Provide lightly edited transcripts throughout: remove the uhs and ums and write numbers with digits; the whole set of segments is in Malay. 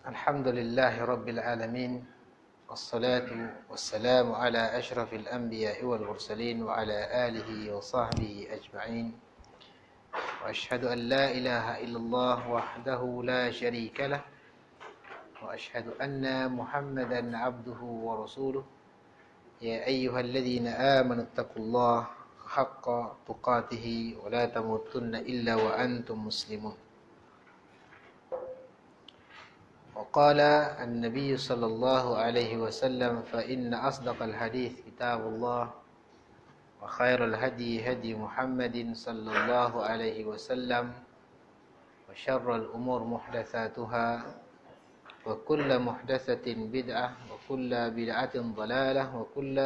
Alhamdulillahi Rabbil Alamin. Wassalatu wassalamu ala ashrafil anbiya'i wal mursalin wa ala alihi wa sahbihi ajma'in. Wa ashhadu an la ilaha illallah wahdahu la sharika lah. Wa ashhadu anna Muhammadan abduhu wa rasuluh. Ya ayyuhalladzina amanu taqullaha haqqa tuqatih wa la tamutunna illa wa antum muslimun. وقال النبي صلى الله عليه وسلم فإن أصدق الحديث كتاب الله وخير الهدي هدي محمد صلى الله عليه وسلم وشر الأمور محدثاتها وكل محدثة بدعة وكل بدعة ضلالة وكل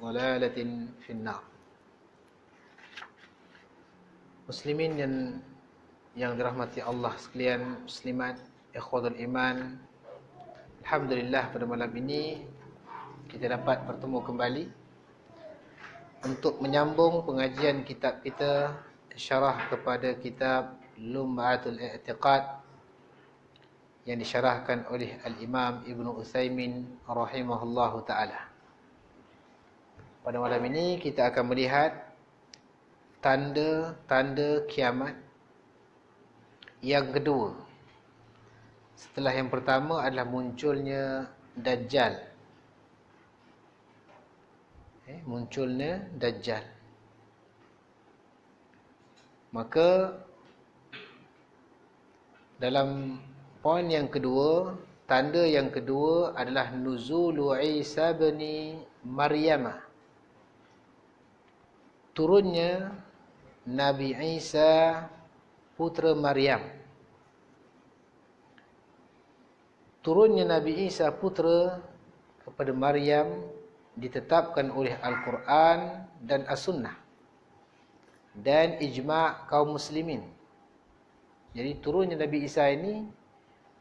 ضلالة في النار. Muslimin yang dirahmati Allah sekalian, muslimat, ikhwatul iman, alhamdulillah pada malam ini kita dapat bertemu kembali untuk menyambung pengajian kitab kita, syarah kepada kitab Lum'atul I'tiqad yang disyarahkan oleh Al-Imam Ibn Utsaimin rahimahullahu ta'ala. Pada malam ini kita akan melihat tanda-tanda kiamat yang kedua. Setelah yang pertama adalah munculnya Dajjal. Munculnya Dajjal. Maka dalam poin yang kedua, tanda yang kedua adalah nuzulu Isa bin Maryam. Turunnya Nabi Isa putra Maryam. Turunnya Nabi Isa putra kepada Maryam ditetapkan oleh Al-Quran dan As-Sunnah dan ijma' kaum muslimin. Jadi turunnya Nabi Isa ini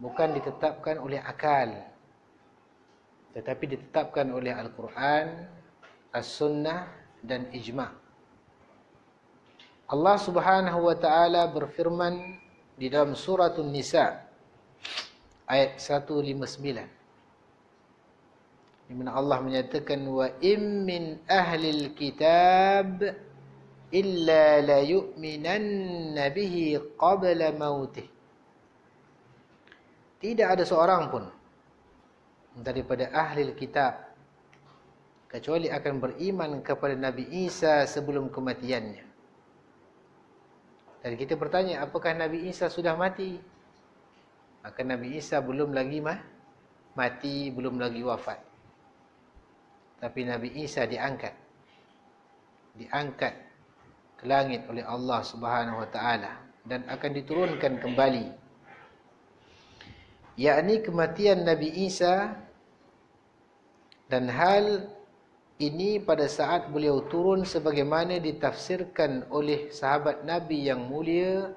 bukan ditetapkan oleh akal, tetapi ditetapkan oleh Al-Quran, As-Sunnah dan ijma'. Allah Subhanahu wa ta'ala berfirman di dalam surah An-Nisa ayat 159, di mana Allah menyatakan wa in min ahlil kitab illa la yu'minanna bihi qabla mautih. Tidak ada seorang pun daripada ahlil kitab kecuali akan beriman kepada Nabi Isa sebelum kematiannya. Dan kita bertanya, apakah Nabi Isa sudah mati? Maka Nabi Isa belum lagi mati, belum lagi wafat. Tapi Nabi Isa diangkat ke langit oleh Allah Subhanahu wa ta'ala dan akan diturunkan kembali. Yakni kematian Nabi Isa, dan hal ini pada saat beliau turun sebagaimana ditafsirkan oleh sahabat Nabi yang mulia,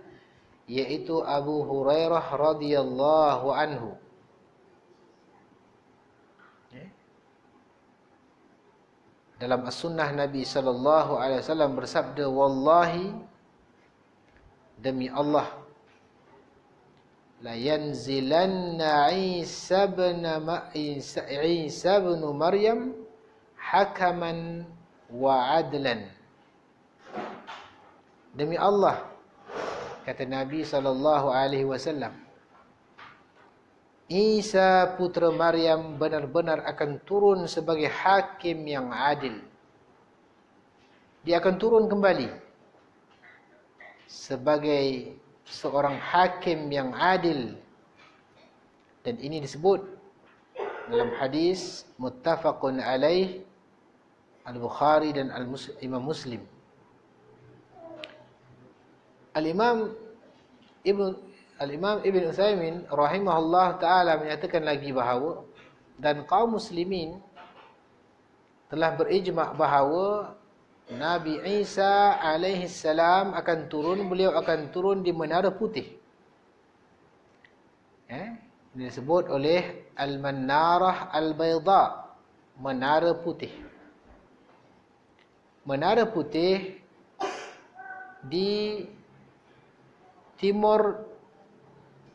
yaitu Abu Hurairah radhiyallahu anhu. Dalam as-sunnah Nabi sallallahu alaihi wasallam bersabda, wallahi, demi Allah, la yanzilanna Isa bin Maryam hakaman wa adlan. Demi Allah, kata Nabi SAW, Isa putra Maryam benar-benar akan turun sebagai hakim yang adil. Dia akan turun kembali sebagai seorang hakim yang adil. Dan ini disebut dalam hadis muttafaqun alaih Al-Bukhari dan Imam Muslim. Al-Imam Ibn Utsaimin rahimahullah ta'ala menyatakan lagi bahawa, dan kaum muslimin telah berijma' bahawa Nabi Isa alaihi salam akan turun, beliau akan turun di Menara Putih. Ini disebut oleh Al-Manarah Al-Bayda, Menara Putih. Menara Putih di timur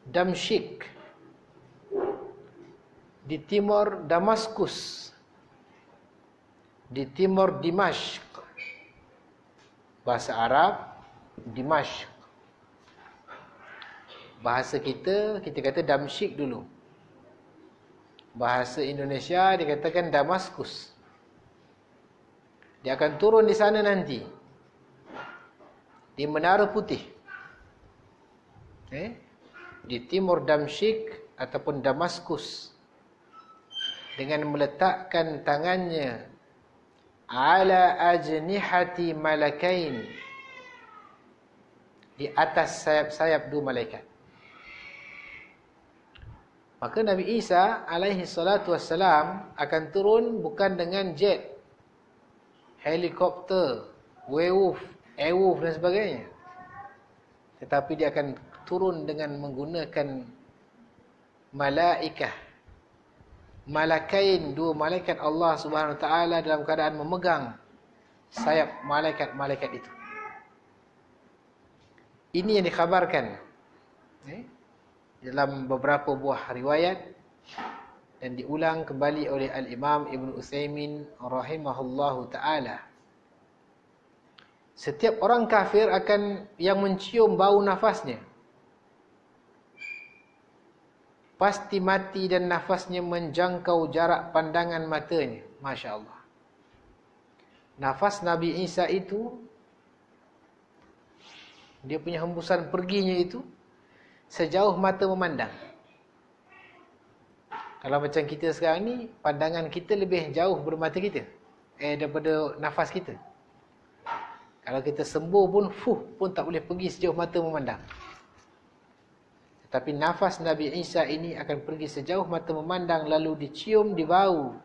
Damsyik, di timur Damaskus, di timur Dimashq. Bahasa Arab Dimashq. Bahasa kita kata Damsyik dulu. Bahasa Indonesia dikatakan Damaskus. Dia akan turun di sana nanti, di Menara Putih, di timur Damsyik ataupun Damaskus, dengan meletakkan tangannya ala ajnihati malakain, di atas sayap-sayap dua malaikat. Maka Nabi Isa alaihi salatu wassalam akan turun bukan dengan jet, helikopter, Airwolf dan sebagainya, tetapi dia akan turun dengan menggunakan malaikah, malakain, dua malaikat Allah Subhanahu wa taala dalam keadaan memegang sayap malaikat-malaikat itu. Ini yang dikhabarkan dalam beberapa buah riwayat dan diulang kembali oleh Al-Imam Ibn Utsaimin rahimahullahu ta'ala. Setiap orang kafir akan yang mencium bau nafasnya pasti mati dan nafasnya menjangkau jarak pandangan matanya. Masya Allah. Nafas Nabi Isa itu, dia punya hembusan perginya itu sejauh mata memandang. Kalau macam kita sekarang ni, pandangan kita lebih jauh daripada mata kita, daripada nafas kita. Kalau kita sembuh pun tak boleh pergi sejauh mata memandang. Tapi nafas Nabi Isa ini akan pergi sejauh mata memandang, lalu dicium, dibau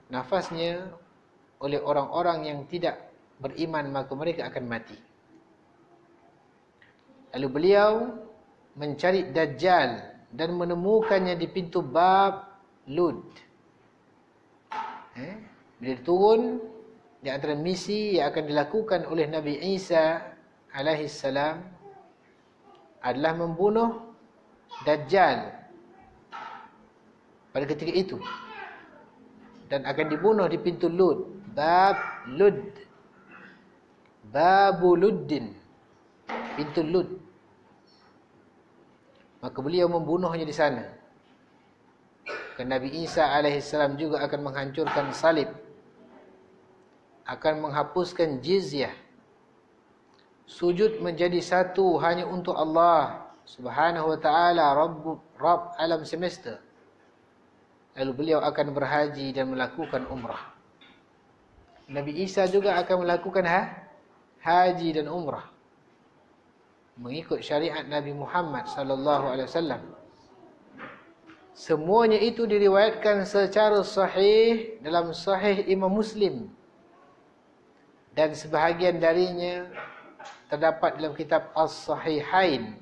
nafasnya oleh orang-orang yang tidak beriman, maka mereka akan mati. Lalu beliau mencari Dajjal dan menemukannya di pintu bab Lud. Bila turun, di antara misi yang akan dilakukan oleh Nabi Isa alaihi salam adalah membunuh Dajjal pada ketika itu, dan akan dibunuh di pintu Lud, bab Lud, Babuluddin, pintu Lud. Maka beliau membunuhnya di sana. Dan Nabi Isa alaihissalam juga akan menghancurkan salib, akan menghapuskan jizyah, sujud menjadi satu hanya untuk Allah Subhanahu wa ta'ala, Rabb alam semesta. Lalu beliau akan berhaji dan melakukan umrah. Nabi Isa juga akan melakukan haji dan umrah, mengikut syariat Nabi Muhammad sallallahu alaihi wasallam. Semuanya itu diriwayatkan secara sahih dalam Sahih Imam Muslim, dan sebahagian darinya terdapat dalam kitab As-Sahihain,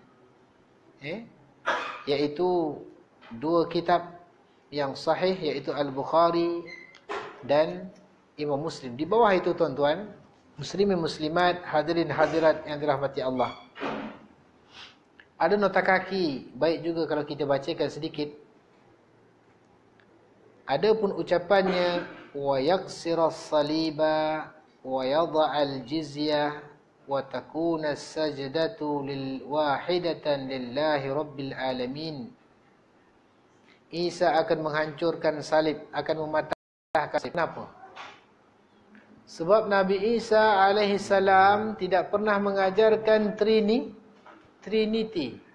iaitu dua kitab yang sahih, iaitu Al-Bukhari dan Imam Muslim. Di bawah itu tuan-tuan, muslimin muslimat, hadirin hadirat yang dirahmati Allah, ada nota kaki, baik juga kalau kita bacakan sedikit. Adapun ucapannya wa yaksiras saliba wa yadha'al jizyah wa takuna sajdatu lil wahidatan lillahi rabbil alamin. Isa akan menghancurkan salib, akan mematahkan salib. Kenapa? Sebab Nabi Isa alaihi salam tidak pernah mengajarkan Trinity.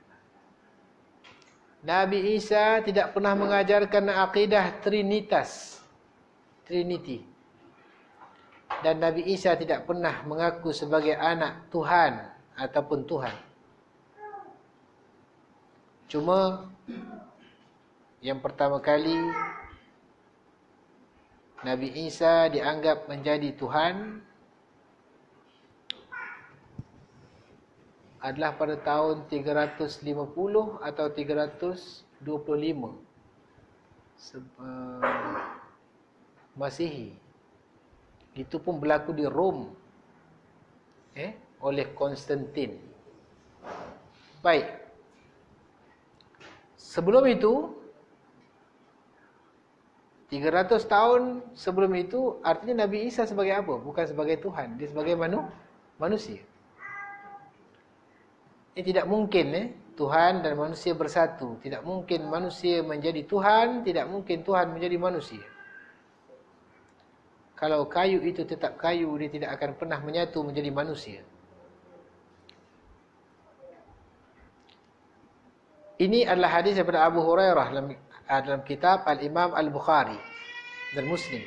Nabi Isa tidak pernah mengajarkan akidah Trinity. Dan Nabi Isa tidak pernah mengaku sebagai anak Tuhan ataupun Tuhan. Cuma yang pertama kali Nabi Isa dianggap menjadi Tuhan adalah pada tahun 350 atau 325 Masihi. Itu pun berlaku di Rom, oleh Konstantin. Baik. Sebelum itu, 300 tahun sebelum itu, artinya Nabi Isa sebagai apa? Bukan sebagai Tuhan, dia sebagai manusia. Ini tidak mungkin Tuhan dan manusia bersatu. Tidak mungkin manusia menjadi Tuhan, tidak mungkin Tuhan menjadi manusia. Kalau kayu itu tetap kayu, dia tidak akan pernah menyatu menjadi manusia. Ini adalah hadis daripada Abu Hurairah dalam kitab Al-Imam Al-Bukhari dan Muslim.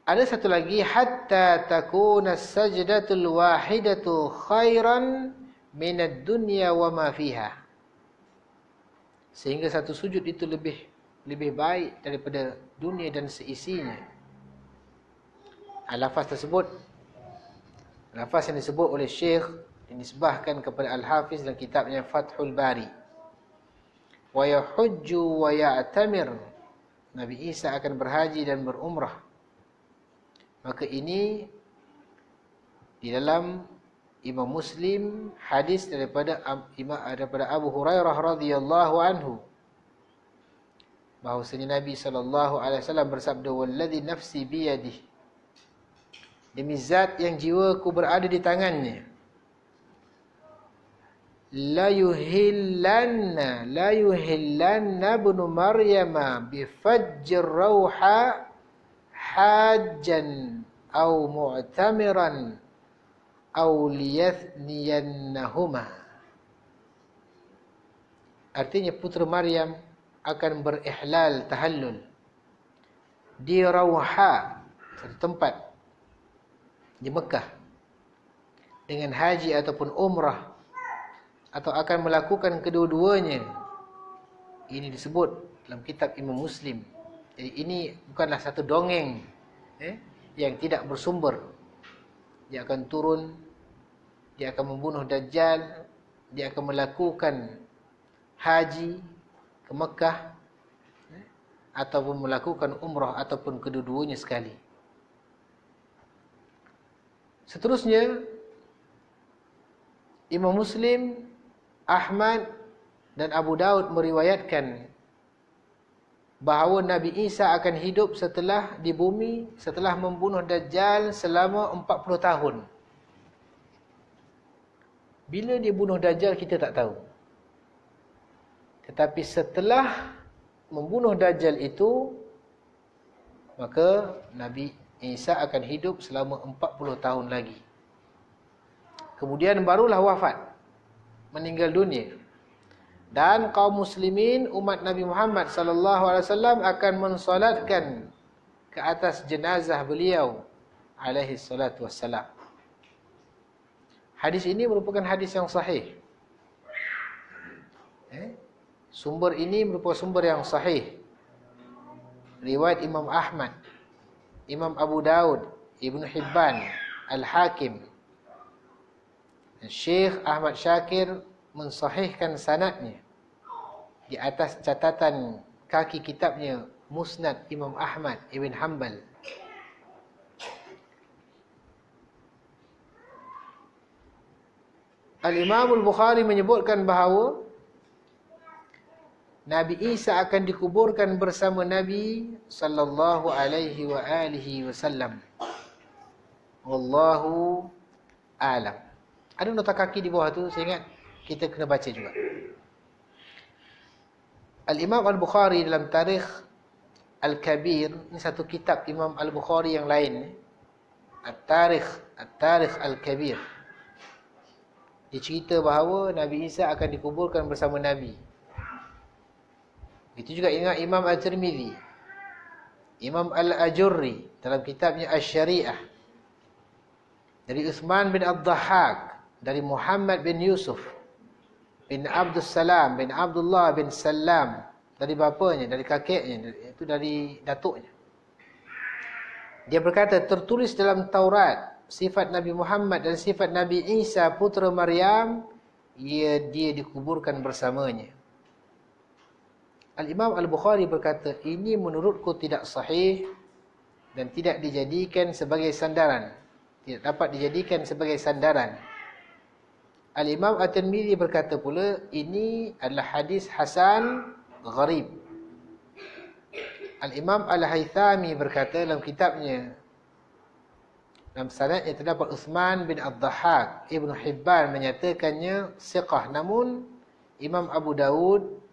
Ada satu lagi, hatta takuna as-sajdatul wahidatu khairan minad dunya wa ma fiha. Sehingga satu sujud itu lebih baik daripada dunia dan seisinya. Lafaz tersebut, lafaz yang disebut oleh Syekh, dinisbahkan kepada Al-Hafiz dalam kitabnya Fathul Bari. Wa yahujju wa ya'tamir. Nabi Isa akan berhaji dan berumrah. Maka ini di dalam Imam Muslim, hadis daripada Abu Hurairah radhiyallahu anhu, bahwasanya Nabi SAW bersabda, "Walladzi nafsi biyadihi." Demi zat yang jiwaku berada di tangannya. La yuhillanna ibnu Maryama bifajjir rauha hajjan au mu'tamiran au liyathniyannahuma. Artinya putera Maryam akan berihlal tahallul di Rauha, satu tempat di Mekah, dengan haji ataupun umrah, atau akan melakukan kedua-duanya. Ini disebut dalam kitab Imam Muslim. Jadi ini bukanlah satu dongeng yang tidak bersumber. Dia akan turun, dia akan membunuh Dajjal, dia akan melakukan haji ke Mekah, ataupun melakukan umrah, ataupun kedua-duanya sekali. Seterusnya, Imam Muslim, Ahmad dan Abu Daud meriwayatkan bahawa Nabi Isa akan hidup setelah di bumi, setelah membunuh Dajjal selama 40 tahun. Bila dia bunuh Dajjal kita tak tahu. Tetapi setelah membunuh Dajjal itu, maka Nabi Isa akan hidup selama 40 tahun lagi. Kemudian barulah wafat, meninggal dunia. Dan kaum muslimin umat Nabi Muhammad SAW akan mensolatkan ke atas jenazah beliau alaihi salatu wassalam. Hadis ini merupakan hadis yang sahih. Sumber ini merupakan sumber yang sahih. Riwayat Imam Ahmad, Imam Abu Daud, Ibn Hibban, Al-Hakim. Syekh Ahmad Syakir mensahihkan sanadnya di atas catatan kaki kitabnya Musnad Imam Ahmad Ibn Hanbal. Al-Imam Al-Bukhari menyebutkan bahawa Nabi Isa akan dikuburkan bersama Nabi sallallahu alaihi wa alihi wasallam. Wallahu a'lam. Ada nota kaki di bawah tu, saya ingat kita kena baca juga. Al-Imam Al-Bukhari dalam Tarikh Al-Kabir, ini satu kitab Imam Al-Bukhari yang lain, At-Tarikh Al-Kabir. Dicerita bahawa Nabi Isa akan dikuburkan bersama Nabi. Itu juga ingat Imam At-Tirmidzi, Imam Al-Ajurri dalam kitabnya Asy-Syariah, dari Utsman bin Ad-Dhahhak, dari Muhammad bin Yusuf bin Abdus Salam bin Abdullah bin Salam, dari bapanya, dari kakeknya, itu dari datuknya. Dia berkata, tertulis dalam Taurat sifat Nabi Muhammad dan sifat Nabi Isa putera Maryam, dia dikuburkan bersamanya. Al-Imam Al-Bukhari berkata, ini menurutku tidak sahih dan tidak dijadikan sebagai sandaran. Tidak dapat dijadikan sebagai sandaran. Al-Imam At-Tirmidzi berkata pula, ini adalah hadis hasan gharib. Al-Imam Al-Haythami berkata dalam kitabnya, dalam sanadnya terdapat Uthman bin Ad-Dhahhak. Ibn Hibban menyatakannya siqah, namun Imam Abu Dawud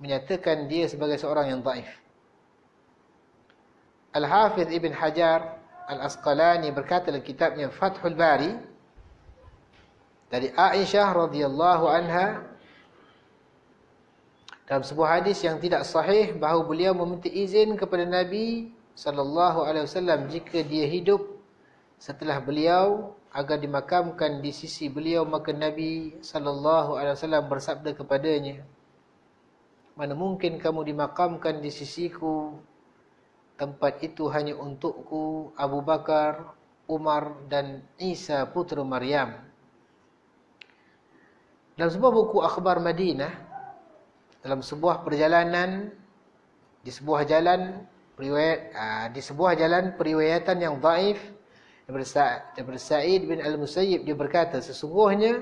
menyatakan dia sebagai seorang yang dhaif. Al-Hafidh Ibn Hajar Al-Asqalani berkata dalam kitabnya Fathul Bari dari Aisyah radhiyallahu anha dalam sebuah hadis yang tidak sahih bahawa beliau meminta izin kepada Nabi sallallahu alaihi wasallam jika dia hidup setelah beliau agar dimakamkan di sisi beliau, maka Nabi sallallahu alaihi wasallam bersabda kepadanya, mana mungkin kamu dimakamkan di sisiku, tempat itu hanya untukku, Abu Bakar, Umar dan Isa putra Maryam. Dalam sebuah buku Akhbar Madinah, dalam sebuah perjalanan di sebuah jalan periwayatan yang dhaif daripada Sa'id bin Al-Musayyib, dia berkata sesungguhnya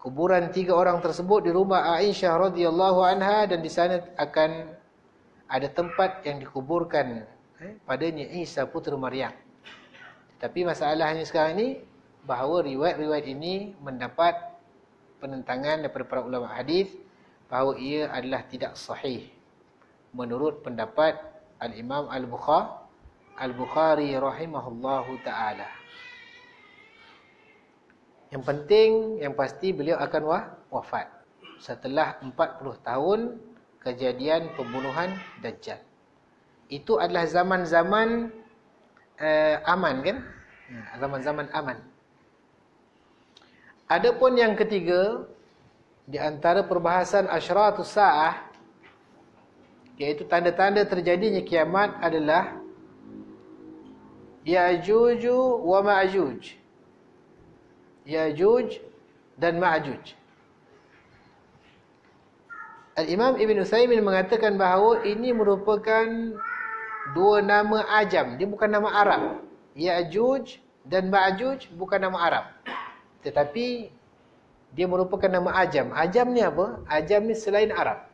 kuburan 3 orang tersebut di rumah Aisyah radhiyallahu anha, dan di sana akan ada tempat yang dikuburkan padanya Isa putra Maryam. Tapi masalahnya sekarang ini bahawa riwayat-riwayat ini mendapat penentangan daripada para ulama hadis bahawa ia adalah tidak sahih menurut pendapat Al-Imam Al-Bukhari rahimahullahu ta'ala. Yang penting, yang pasti beliau akan wafat setelah 40 tahun kejadian pembunuhan Dajjal. Itu adalah zaman-zaman aman kan? Zaman-zaman aman. Adapun yang ketiga, di antara perbahasan asyratus sa'ah, iaitu tanda-tanda terjadinya kiamat, adalah Ya'juj wa Ma'juj. Ya'juj dan Ma'juj. Al-Imam Ibn Utsaimin mengatakan bahawa ini merupakan 2 nama ajam. Dia bukan nama Arab. Ya'juj dan Ma'juj bukan nama Arab, tetapi dia merupakan nama ajam. Ajam ni apa? Ajam ni selain Arab.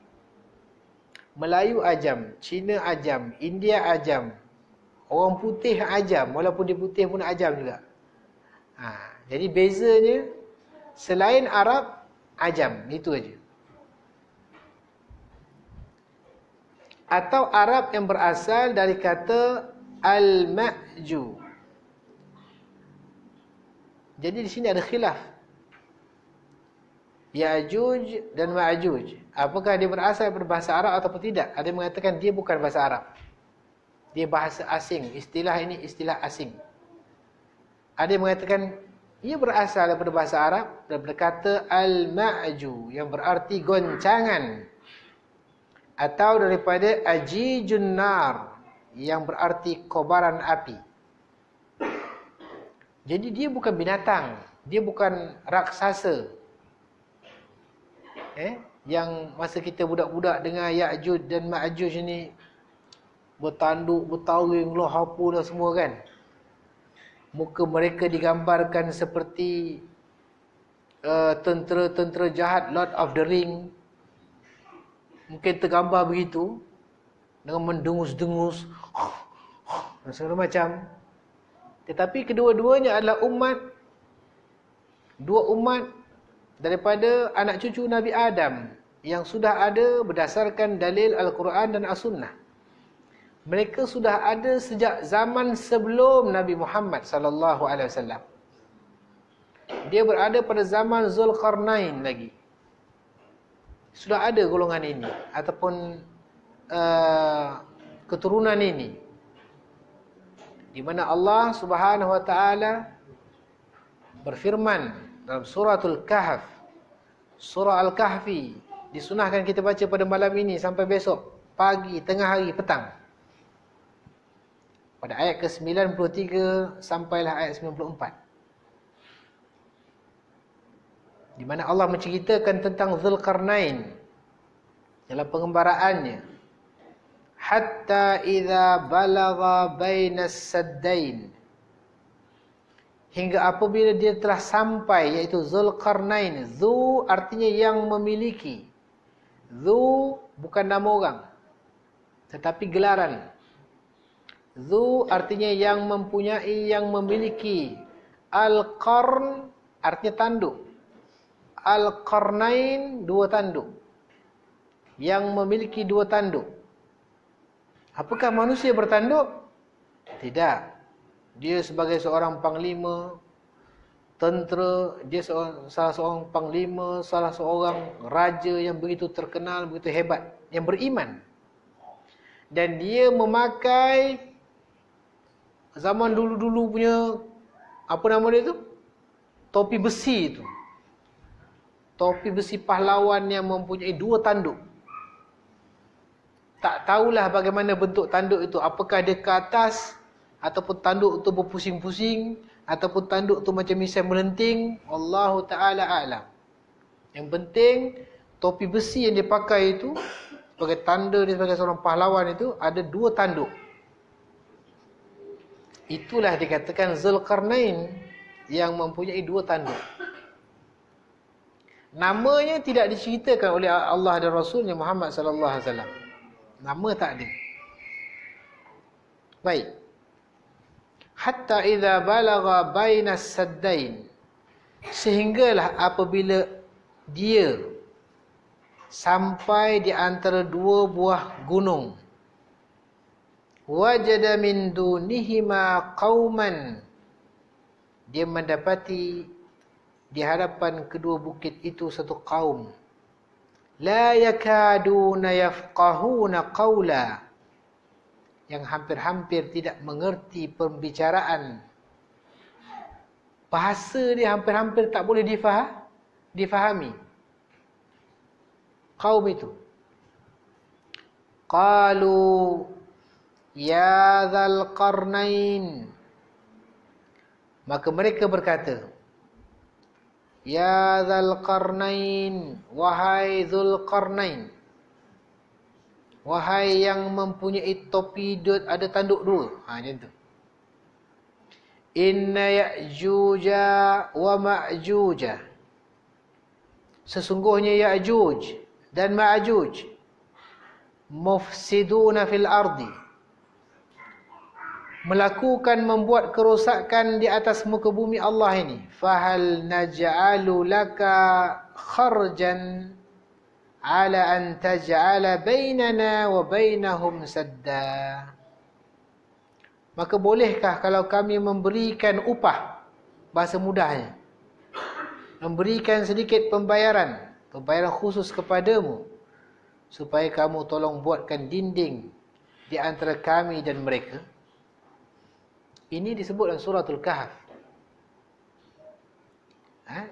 Melayu ajam, Cina ajam, India ajam, orang putih ajam, walaupun dia putih pun ajam juga. Jadi bezanya selain Arab, ajam, itu aja. Atau Arab yang berasal dari kata al-ma'ju. Jadi di sini ada khilaf. Ya'juj dan Ma'juj, apakah dia berasal daripada bahasa Arab ataupun tidak? Ada yang mengatakan dia bukan bahasa Arab, dia bahasa asing. Istilah ini istilah asing. Ada yang mengatakan ia berasal daripada bahasa Arab, daripada kata al-ma'ju yang berarti goncangan, atau daripada ajijun nar yang berarti kobaran api. Jadi dia bukan binatang, dia bukan raksasa. Yang masa kita budak-budak dengar Ya'juj dan Ma'juj ni bertanduk, bertaring lah apa dah semua kan. Muka mereka digambarkan seperti tentera-tentera jahat Lord of the Ring. Mungkin tergambar begitu, dengan mendengus-dengus dan segala macam. Tetapi kedua-duanya adalah dua umat daripada anak cucu Nabi Adam yang sudah ada berdasarkan dalil Al-Quran dan As-Sunnah. Mereka sudah ada sejak zaman sebelum Nabi Muhammad sallallahu alaihi wasallam. Dia berada pada zaman Zulkarnain lagi. Sudah ada golongan ini ataupun keturunan ini, di mana Allah Subhanahu wa taala berfirman dalam suratul Kahf, surah Al-Kahfi, disunahkan kita baca pada malam ini sampai besok pagi, tengah hari, petang. Pada ayat ke-93 sampailah ayat 94. Di mana Allah menceritakan tentang Zulkarnain dalam pengembaraannya. Hatta idza balagha bainas saddain, hingga apabila dia telah sampai, iaitu Zulkarnain. Zu artinya yang memiliki. Zu bukan nama orang, tetapi gelaran. Zu artinya yang mempunyai, yang memiliki. Al-qarn artinya tanduk. Al-qarnain, dua tanduk. Yang memiliki dua tanduk. Apakah manusia bertanduk? Tidak. Dia sebagai seorang panglima tentera, dia salah seorang panglima, salah seorang raja yang begitu terkenal, begitu hebat, yang beriman. Dan dia memakai zaman dulu-dulu punya, apa nama dia tu? Topi besi itu. Topi besi pahlawan yang mempunyai dua tanduk. Tak tahulah bagaimana bentuk tanduk itu. Apakah dia ke atas, ataupun tanduk itu berpusing-pusing, ataupun tanduk itu macam misal melenting. Wallahu ta'ala a'lam. Yang penting, topi besi yang dia pakai itu, sebagai tanda dia sebagai seorang pahlawan itu, ada dua tanduk. Itulah dikatakan Zulkarnain, yang mempunyai dua tanduk. Namanya tidak diceritakan oleh Allah dan Rasulnya Muhammad sallallahu alaihi wasallam. Nama tak ada. Baik. Hatta idza balagha bainas saddain, sehinggalah apabila dia sampai di antara dua buah gunung, wajada min dunihima qauman, dia mendapati di hadapan kedua bukit itu satu kaum, la yakaduna yafqahuna qawla, yang hampir-hampir tidak mengerti pembicaraan. Bahasa dia hampir-hampir tak boleh difahami. Kaum itu. Qalu ya dzal qarnain, maka mereka berkata, ya dzal qarnain, wahai Dzulqarnain, wahai yang mempunyai topi ada tanduk dua. Macam tu. Inna Ya'juja wa Ma'juja, sesungguhnya Ya'juj dan Ma'juj mufsiduna fil ardi, melakukan, membuat kerosakan di atas muka bumi Allah ini. Fahal naj'alu laka kharjan ala an taj'ala bainana wa bainahum sadda, maka bolehkah kalau kami memberikan upah, bahasa mudahnya, memberikan sedikit pembayaran khusus kepadamu, supaya kamu tolong buatkan dinding di antara kami dan mereka. Ini disebut dalam suratul Kahf.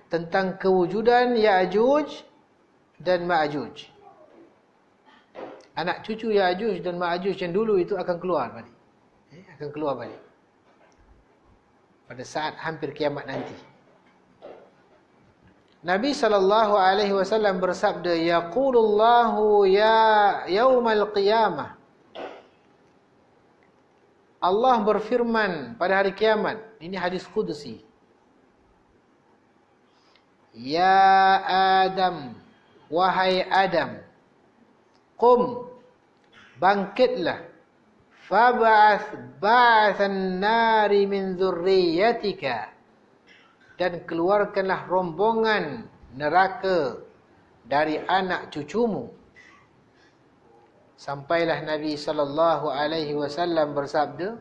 Tentang kewujudan Ya'juj dan Ma'juj. Anak cucu Ya'juj dan Ma'juj yang dulu itu akan keluar balik. Akan keluar balik. Pada saat hampir kiamat nanti. Nabi SAW bersabda, Yaqulullahu ya yaumal qiyamah, Allah berfirman pada hari kiamat. Ini hadis qudsi. Ya Adam, wahai Adam, qum, bangkitlah, fab'ath ba'athan nari min dzurriyyatika, dan keluarkanlah rombongan neraka dari anak cucumu. Sampailah Nabi SAW bersabda,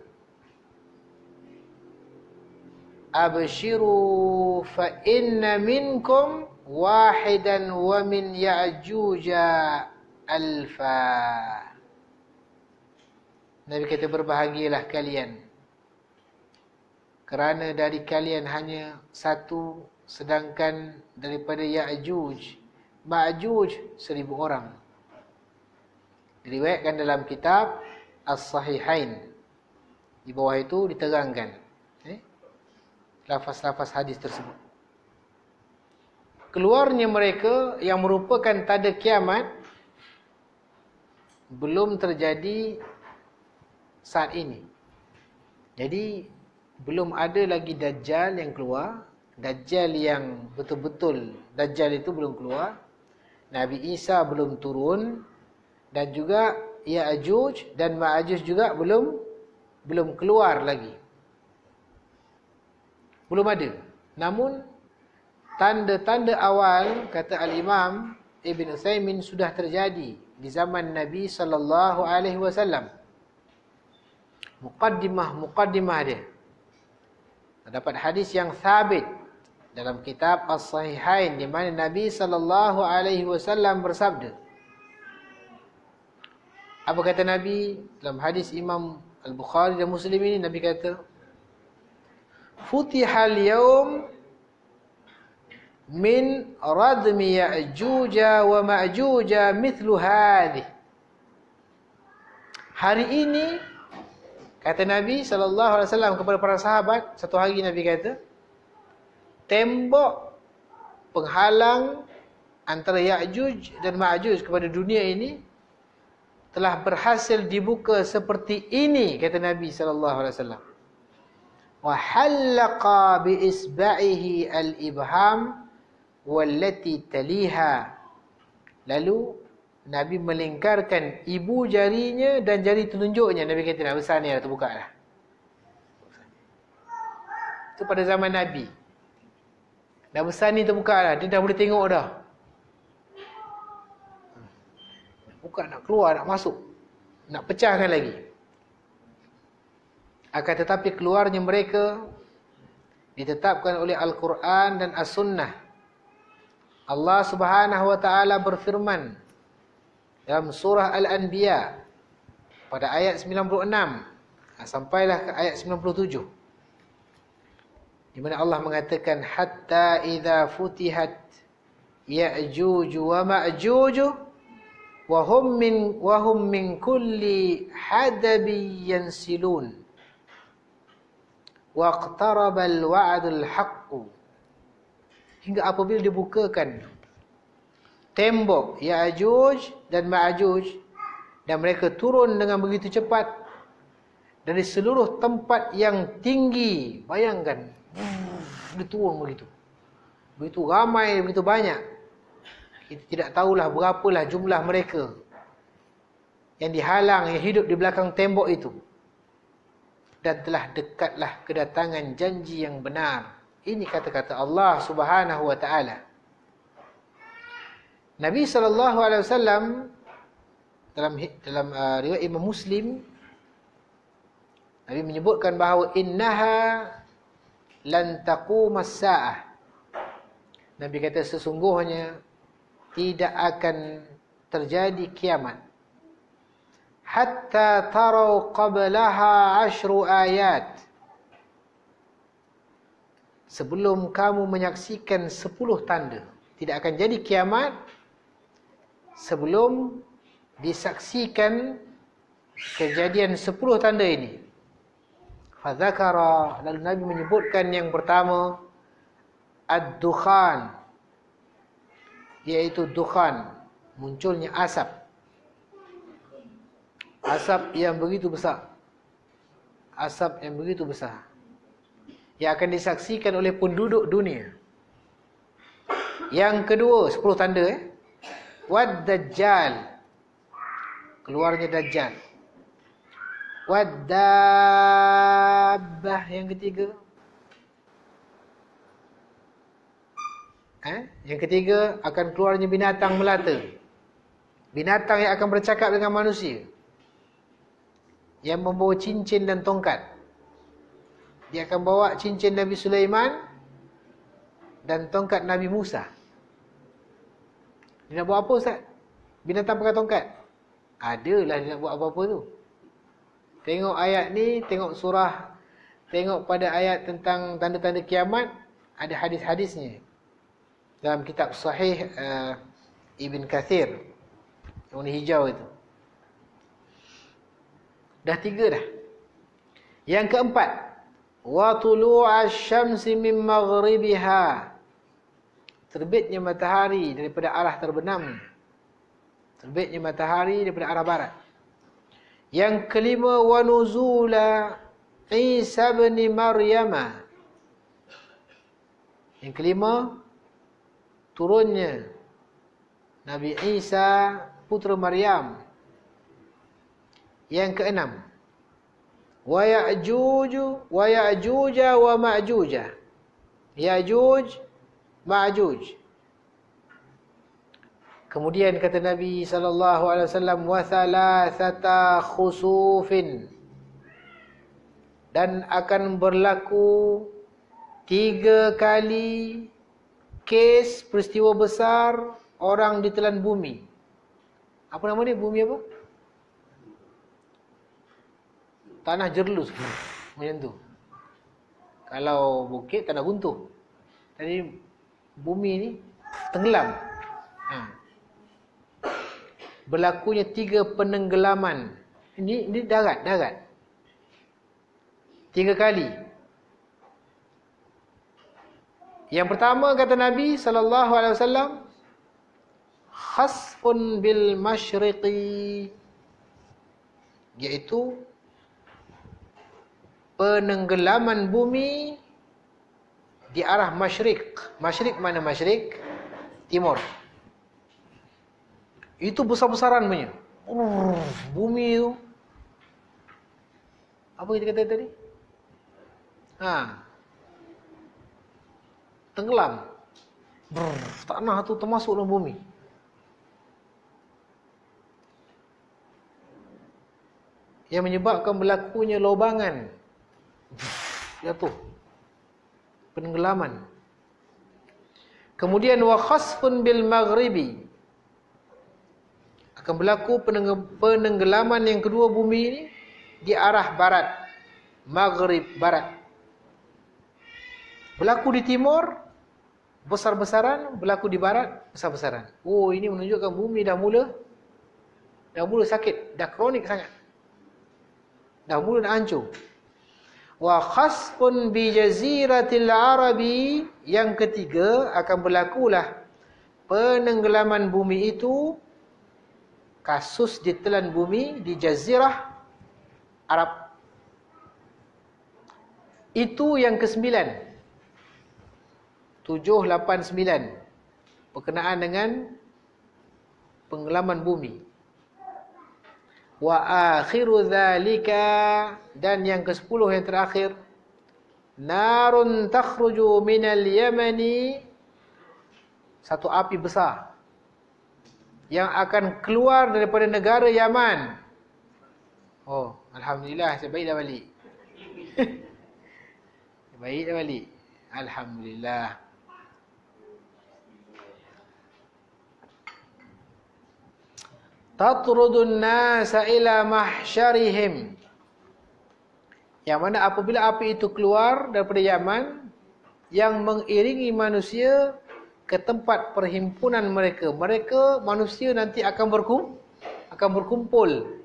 Abshiru fa inna minkum wahidan wa min Ya'juja alfa. Nabi kata, berbahagialah kalian, kerana dari kalian hanya satu, sedangkan daripada Ya'juj, Ma'juj 1000 orang. Diriwayatkan dalam kitab As-Sahihain. Di bawah itu diterangkan lafaz-lafaz hadis tersebut. Keluarnya mereka yang merupakan tanda kiamat belum terjadi saat ini. Jadi belum ada lagi Dajjal yang keluar. Dajjal yang betul-betul Dajjal itu belum keluar. Nabi Isa belum turun. dan juga Ya'juj dan Ma'juj juga belum keluar lagi. Belum ada. Namun tanda-tanda awal, kata Al-Imam Ibn Utsaimin, sudah terjadi di zaman Nabi sallallahu alaihi wasallam. Muqaddimah dia. Terdapat hadis yang sabit dalam kitab As-Sahihain di mana Nabi sallallahu alaihi wasallam bersabda. Apa kata Nabi dalam hadis Imam Al-Bukhari dan Muslim ini? Nabi kata, "Futihal yaum min radmi Ya'juj wa Ma'juj mithlu hadhihi." Hari ini, kata Nabi SAW kepada para sahabat, satu hari Nabi kata, tembok penghalang antara Ya'juj dan Ma'juj kepada dunia ini telah berhasil dibuka seperti ini, kata Nabi SAW. Wa halaqa bi isba'ihi al-ibham wallati taliha. Lalu Nabi melingkarkan ibu jarinya dan jari telunjuknya. Nabi kata, dah besar ni dah terbuka dah. Itu pada zaman Nabi. Dah besar ni terbuka dah. Dia dah boleh tengok dah. Bukan nak keluar, nak masuk. Nak pecahkan lagi. Akan tetapi keluarnya mereka ditetapkan oleh Al-Quran dan As-Sunnah. Allah Subhanahu wa ta'ala berfirman dalam surah Al-Anbiya pada ayat 96 sampailah ke ayat 97, di mana Allah mengatakan, hatta idza futihat Ya'juj wa Ma'juj wa hum min kulli hadabi yansilun waqtaraba al-wa'dul haqq. Hingga apabila dibukakan tembok Ya'juj dan Ma'juj dan mereka turun dengan begitu cepat dari seluruh tempat yang tinggi. Bayangkan, dia turun begitu. Begitu ramai, begitu banyak. Kita tidak tahulah berapalah jumlah mereka yang dihalang, yang hidup di belakang tembok itu. Dan telah dekatlah kedatangan janji yang benar. Ini kata-kata Allah Subhanahu wa ta'ala. Nabi SAW dalam riwayat Imam Muslim, Nabi menyebutkan bahawa innaha lan taqumas sa'ah. Nabi kata sesungguhnya tidak akan terjadi kiamat hatta tarau qablaha 10 ayat, sebelum kamu menyaksikan 10 tanda. Tidak akan jadi kiamat sebelum disaksikan kejadian 10 tanda ini. Fadzakara, lalu Nabi menyebutkan yang pertama ad-dukhan, iaitu dukhan, munculnya asap. Asap yang begitu besar. Asap yang begitu besar, yang akan disaksikan oleh penduduk dunia. Yang kedua, 10 tanda Wad-Dajjal, keluarnya Dajjal. Wad-Dabbah, yang ketiga. Yang ketiga, akan keluarnya binatang melata. Binatang yang akan bercakap dengan manusia, yang membawa cincin dan tongkat. Dia akan bawa cincin Nabi Sulaiman dan tongkat Nabi Musa. Dia nak buat apa, Ustaz? Binatang pakai tongkat? Adalah dia nak buat apa-apa tu. Tengok ayat ni, tengok surah, tengok pada ayat tentang tanda-tanda kiamat, ada hadis-hadisnya. Dalam kitab Sahih Ibn Kathir, yang warna hijau itu. Dah 3 dah. Yang keempat, wa tulu'asy syamsi min maghribiha, terbitnya matahari daripada arah terbenam. Terbitnya matahari daripada arah barat. Yang kelima, wa nuzula Isa bin Maryam. Yang kelima, turunnya Nabi Isa putra Maryam Yang keenam, wa ya'juj wa ya'juj wa ma'juj. Ya'juj, ma'juj. Kemudian kata Nabi SAW, wa thalathata khusufin, dan akan berlaku 3 kali kes peristiwa besar orang ditelan bumi. Apa nama dia? Bumi apa? Tanah jerlus. Macam tu. Kalau bukit, tanah guntuh. Jadi bumi ni tenggelam. Berlakunya 3 penenggelaman. Ini darat. 3 kali. Yang pertama kata Nabi SAW, khasfun bil masyriqi, iaitu penenggelaman bumi di arah masyrik. Masyrik mana masyrik? Timur. Itu besar-besaran punya. Bumi itu. Apa kita kata tadi? Tenggelam. Tanah tu termasuk dalam bumi. Yang menyebabkan berlakunya lobangan. Jatuh. Penenggelaman. Kemudian wa khasfun bil maghribi, akan berlaku penenggelaman yang kedua bumi ini di arah barat. Maghrib, barat. Berlaku di timur besar-besaran, berlaku di barat besar-besaran. Oh, ini menunjukkan bumi dah mula sakit, dah kronik sangat. Dah mula nak hancur. Wa khasfun bi jaziratil arabi, yang ketiga akan berlakulah penenggelaman bumi itu, kasus ditelan bumi di jazirah Arab. Itu yang ke-9. 7, 8, 9 berkenaan dengan penenggelaman bumi. Wa akhiru dzalika, dan yang ke-10 yang terakhir, narun takhruju minal yamani, satu api besar yang akan keluar daripada negara Yaman. Oh, alhamdulillah, saya baik dah balik. Baik dah balik. Alhamdulillah. Tatrudun nasa ila mahsyarihim, yang mana apabila api itu keluar daripada Yaman, yang mengiringi manusia ke tempat perhimpunan mereka. Manusia nanti akan berkumpul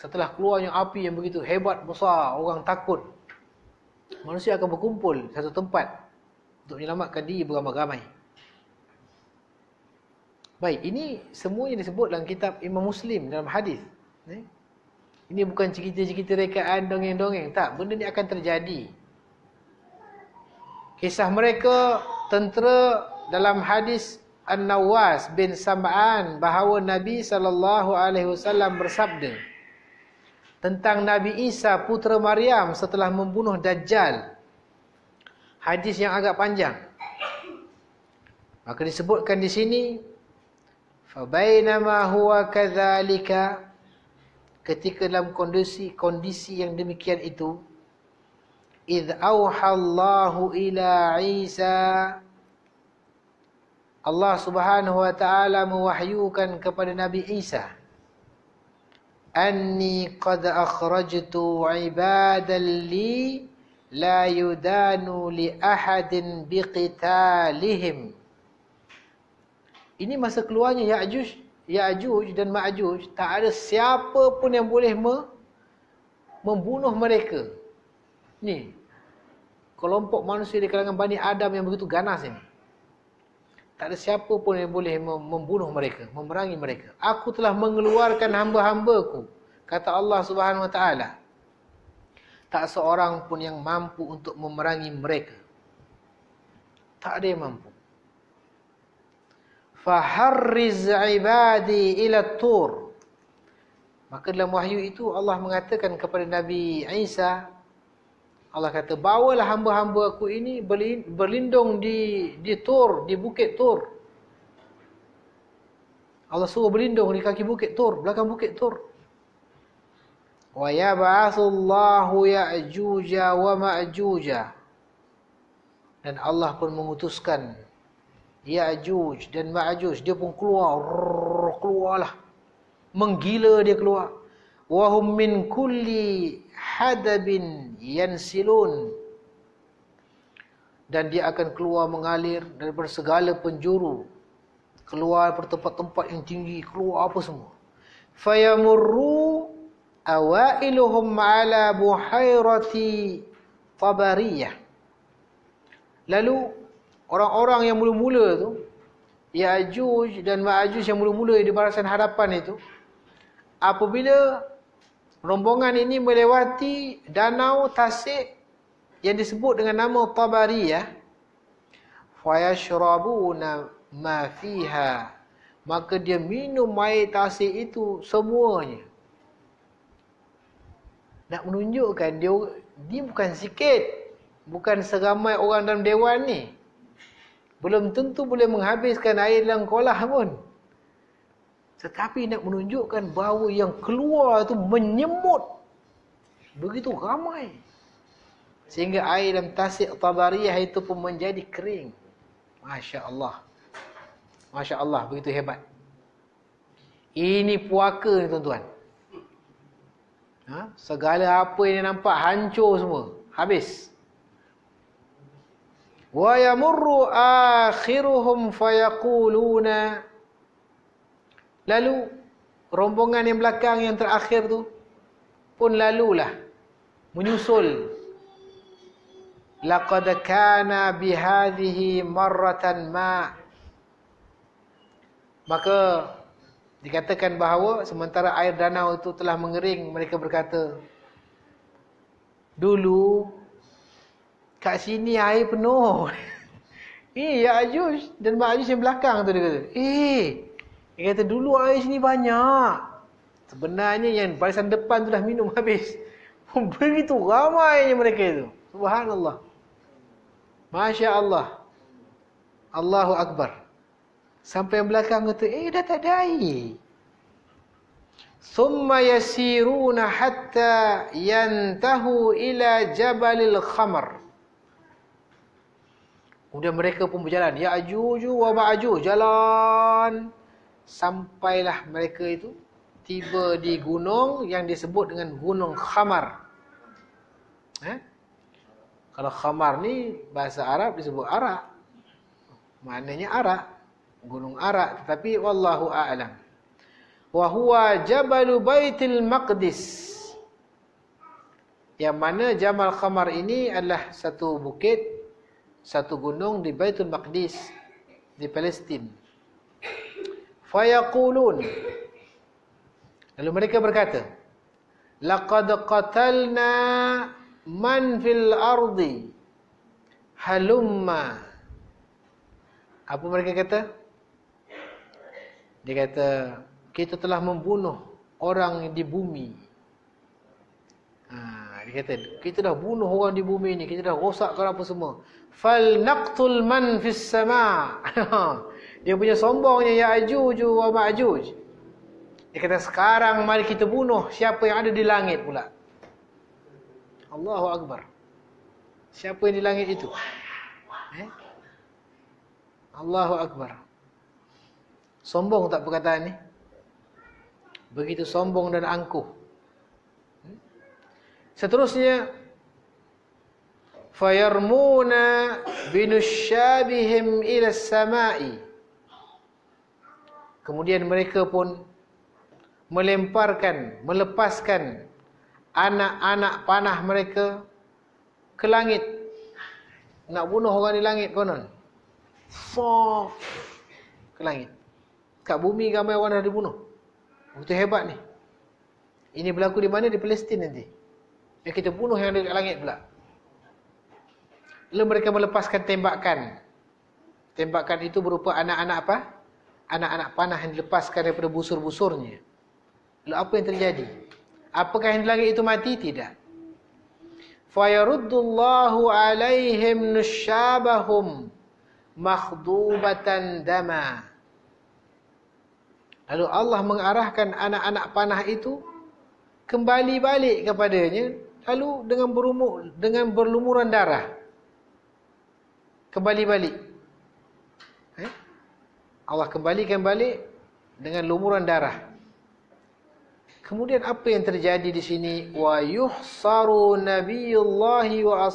setelah keluarnya api yang begitu hebat, besar, orang takut. Manusia akan berkumpul satu tempat untuk menyelamatkan diri beramai-ramai. Baik, ini semuanya disebut dalam kitab Imam Muslim dalam hadis. Ini bukan cerita-cerita rekaan, dongeng-dongeng. Tak, benda ni akan terjadi. Kisah mereka, tentera dalam hadis An-Nawas bin Sam'an, bahawa Nabi SAW bersabda tentang Nabi Isa putera Maryam setelah membunuh Dajjal. Hadis yang agak panjang. Maka disebutkan di sini, fabainama huwa kadzalika, ketika dalam kondisi yang demikian itu, idh auhallahu ila Isa, Allah Subhanahu wa taala mewahyukan kepada Nabi Isa, anni qad akhrajtu ibadan li la yudanu li ahadin biqitalihim. Ini masa keluarnya Ya'juj dan Ma'juj, tak ada siapa pun yang boleh membunuh mereka. Ni kelompok manusia di kalangan Bani Adam yang begitu ganas ini. Tak ada siapa pun yang boleh membunuh mereka, memerangi mereka. Aku telah mengeluarkan hamba-hambaku, kata Allah Subhanahu wa taala. Tak seorang pun yang mampu untuk memerangi mereka. Tak ada yang mampu. Faharriz ibadi ila tur, Maka dalam wahyu itu Allah mengatakan kepada Nabi Isa, Allah kata, bawalah hamba-hamba aku ini berlindung di Tur, di bukit Tur. Allah suruh berlindung di kaki bukit Tur, belakang bukit Tur. Wa yab'atsullahu Ya'juja wa Ma'juja. Dan Allah pun mengutuskan Ya'juj dan Ma'juj. Dia pun keluarlah. Menggila dia keluar. Wa hum min kulli hadabin yansilun. Dan dia akan keluar mengalir daripada segala penjuru. Keluar dari tempat-tempat yang tinggi, keluar apa semua. Fayamurru awailuhum ala buhairati Tabariyah. Lalu orang-orang yang mula-mula tu, Ya'juj dan Ma'juj yang mula-mula di barisan hadapan itu, apabila rombongan ini melewati danau tasik yang disebut dengan nama Tabariyah, fayashrabuna ma fiha, maka dia minum air tasik itu semuanya. Nak menunjukkan dia bukan sikit, bukan seramai orang dalam dewan ni. Belum tentu boleh menghabiskan air dalam kolah pun. Tetapi nak menunjukkan bahawa yang keluar itu menyemut begitu ramai, sehingga air dalam tasik Tabariyah itu pun menjadi kering. Masya Allah. Masya Allah, begitu hebat. Ini puaka ni tuan-tuan. Segala apa yang nampak hancur semua, habis. Wa yamurru akhiruhum fayaquluna. Lalu rombongan yang belakang yang terakhir tu pun lalulah, menyusul. Laqad kana bihadhihi marratan ma. Maka dikatakan bahawa sementara air danau itu telah mengering, mereka berkata, dulu kat sini air penuh. Ya'juj dan Ma'juj yang belakang tu, dia kata. Dia kata dulu air sini banyak. Sebenarnya yang barisan depan tu dah minum habis. Begitu ramainya mereka itu. Subhanallah. Masya Allah. Allahu Akbar. Sampai yang belakang kata, dah tak ada air. Thumma yasiruna hatta yantahu ila Jabalil Khamar. Kemudian mereka pun berjalan. Ya'juj wa Ma'juj, jalan. Sampailah mereka itu tiba di gunung yang disebut dengan Gunung Khamar. Kalau Khamar ni bahasa Arab disebut Arak. Maknanya Arak. Gunung Arak, tetapi wallahu a'lam. Wa huwa Jabalu Baitul Maqdis. Yang mana Jabal Khamar ini adalah satu bukit, satu gunung di Baitul Maqdis di Palestin. Fayaqulun. Lalu mereka berkata, laqad qatalna man fil ardi halumma. Apa mereka kata? Dia kata, kita telah membunuh orang di bumi. Dia kata, kita dah bunuh orang di bumi ni, kita dah rosakkan apa semua. Fal naqtul man fis sama. Dia punya sombongnya Ya'juj wa Ma'juj. Dia kata, sekarang mari kita bunuh siapa yang ada di langit pula. Allahu Akbar. Siapa yang di langit itu? Allahu Akbar. Sombong tak perkataan ni? Begitu sombong dan angkuh. Seterusnya, fayarmuna binusyabihim ila samai. Kemudian mereka pun melepaskan anak-anak panah mereka ke langit. Nak bunuh orang di langit konon. Ke langit. Kat bumi ramai orang dah dibunuh. Begitu hebat ni. Ini berlaku di mana? Di Palestin nanti. Yang kita bunuh yang ada kat langit pula. Lalu mereka melepaskan tembakan. Tembakan itu berupa anak-anak apa? Anak-anak panah yang dilepaskan daripada busur-busurnya. Lalu apa yang terjadi? Apakah yang di langit itu mati? Tidak. Fayaruddullahu alaihim nusyabahum makhdubatan dama. Lalu Allah mengarahkan anak-anak panah itu kembali balik kepadanya, lalu dengan berlumuran darah. Kembali balik. Allah kembalikan balik dengan lumuran darah. Kemudian apa yang terjadi di sini? Wa yuhsaru nabiyullahi wa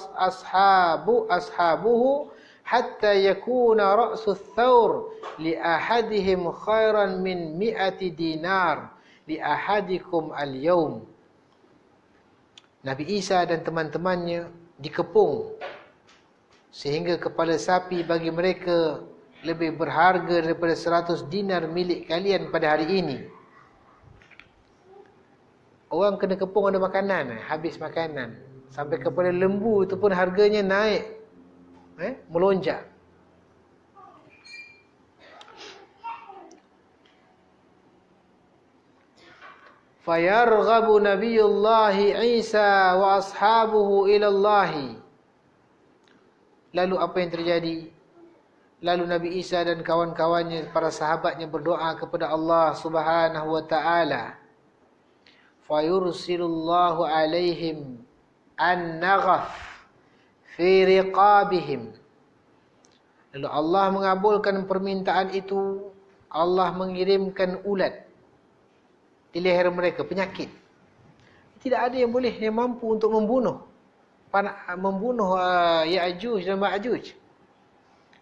ashabuhu hatta yakuna ra'su thawr li ahadihim khairan min 100 dinar li ahadikum al-yawm. Nabi Isa dan teman-temannya dikepung sehingga kepala sapi bagi mereka lebih berharga daripada 100 dinar milik kalian pada hari ini. Orang kena kepung ada makanan, habis makanan. Sampai kepada lembu itu pun harganya naik. Melonjak. Fayarghabu nabiyullahi Isa wa ashabuhu ilallahi. Lalu apa yang terjadi? Lalu Nabi Isa dan kawan-kawannya, para sahabatnya berdoa kepada Allah Subhanahu wa taala. Fayursilullahu alaihim an-naghaf fi riqabihim. Lalu Allah mengabulkan permintaan itu. Allah mengirimkan ulat di leher mereka, penyakit. Tidak ada yang mampu untuk membunuh Ya'juj dan Ma'juj,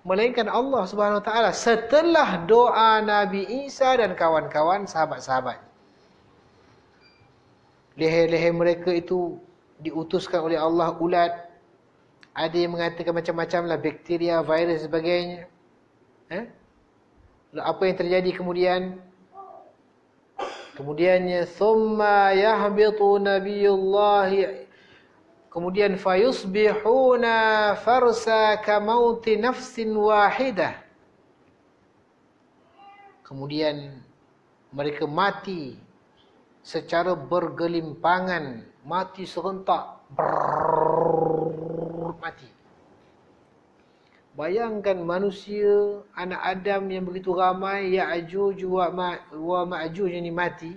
melainkan Allah Subhanahu wa taala setelah doa Nabi Isa dan kawan-kawan sahabat-sahabat. Leher-leher mereka itu diutuskan oleh Allah ulat. Ada yang mengatakan macam-macam lah, bakteria, virus, sebagainya. Lalu apa yang terjadi kemudian? Kemudiannya thumma yahbitu nabiyullahi, kemudian fayusbihuna farsa kamauti nafsin wahidah. Kemudian mereka mati secara bergelimpangan, mati serentak, mati. Bayangkan manusia, anak Adam yang begitu ramai, Ya'juj wa Ma'juj ini mati.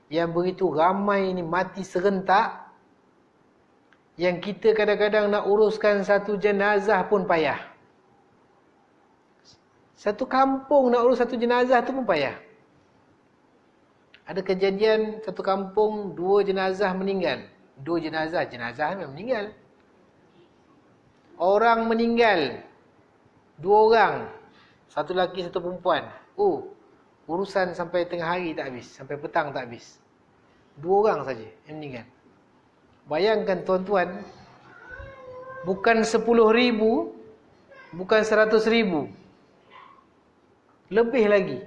Yang begitu ramai ini mati serentak. Yang kita kadang-kadang nak uruskan satu jenazah pun payah. Satu kampung nak urus satu jenazah tu pun payah. Ada kejadian satu kampung 2 jenazah meninggal. 2 jenazah memang meninggal. Orang meninggal 2 orang. Satu lelaki, satu perempuan. Urusan sampai tengah hari tak habis, sampai petang tak habis. 2 orang saja yang meninggal. Bayangkan tuan-tuan, bukan 10,000, bukan 100,000, lebih lagi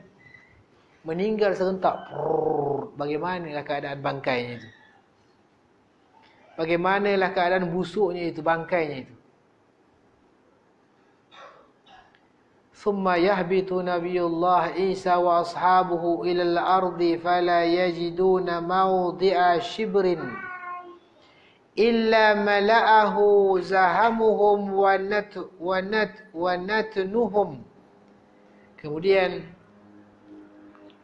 meninggal serentak. Bagaimanalah keadaan bangkainya itu? Bagaimanalah keadaan busuknya itu, bangkainya itu? Thumma yahbitu nabiyullah Isa wa ashabuhu ilal ardi fala yajiduna mawdi'a shibrin illa mala'ahu zahamuhum wa natnuhum. Kemudian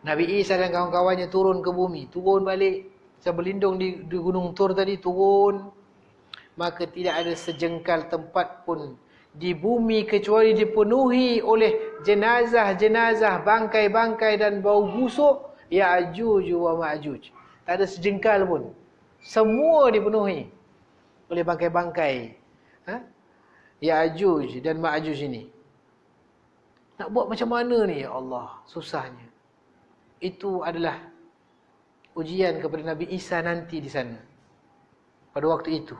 Nabi Isa dan kawan-kawannya turun ke bumi, turun balik. Saya berlindung di Gunung Tur tadi, turun. Maka tidak ada sejengkal tempat pun di bumi kecuali dipenuhi oleh jenazah-jenazah, bangkai-bangkai dan bau busuk Ya'juj wa Ma'juj. Tak ada sejengkal pun. Semua dipenuhi oleh bangkai-bangkai Ya'juj dan Ma'juj ini. Nak buat macam mana ni, ya Allah, susahnya. Itu adalah ujian kepada Nabi Isa nanti di sana, pada waktu itu.